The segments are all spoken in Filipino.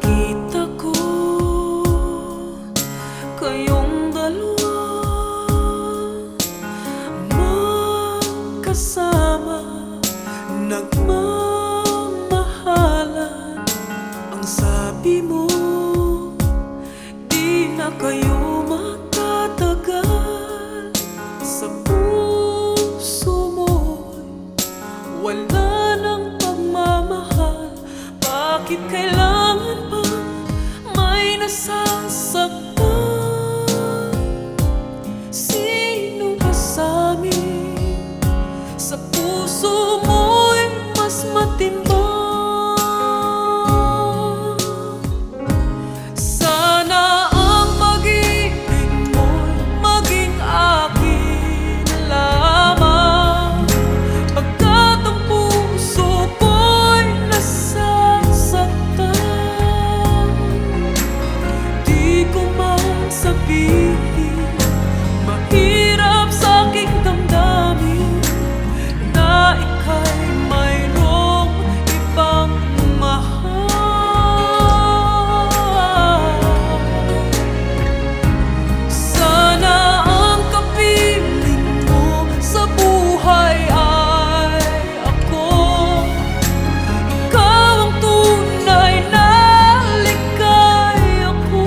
nakita ko kayong dalawa magkasama, nagmamahalan. Ang sabi mo, di na kayo magtatagal. Sa puso mo'y wala ng pagmamahal. Bakit kailangan pa may nasasaktan? Sino ba sa'min? Sa puso mo'y mas matimbang. Sana ang pag-ibig mo'y maging akin na lamang, pagkat ang puso ko'y nasasaktan. Di ko man sabihin, mahirap sa aking damdamin, na ika'y mayroong ibang mahal. Sana ang kapiling mo sa buhay ay ako. Ikaw ang tunay na ligaya ko.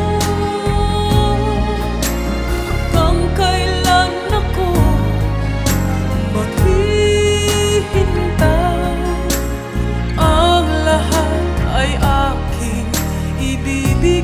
Hanggang kailan ako maghihintay? Ang lahat ay aking ibibigay.